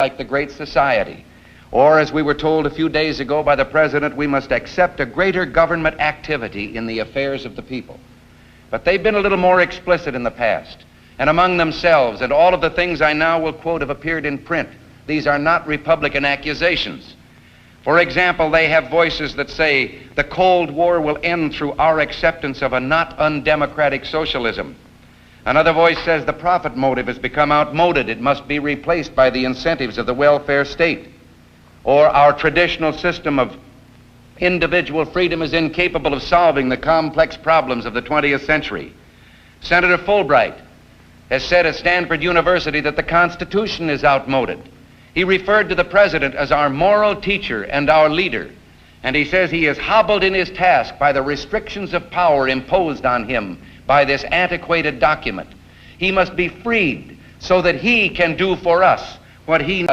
like the Great Society. Or, as we were told a few days ago by the President, we must accept a greater government activity in the affairs of the people. But they've been a little more explicit in the past, and among themselves, and all of the things I now will quote have appeared in print. These are not Republican accusations. For example, they have voices that say the Cold War will end through our acceptance of a not undemocratic socialism. Another voice says the profit motive has become outmoded. It must be replaced by the incentives of the welfare state. Or our traditional system of individual freedom is incapable of solving the complex problems of the 20th century. Senator Fulbright has said at Stanford University that the Constitution is outmoded. He referred to the President as our moral teacher and our leader, and he says he is hobbled in his task by the restrictions of power imposed on him by this antiquated document. He must be freed so that he can do for us what he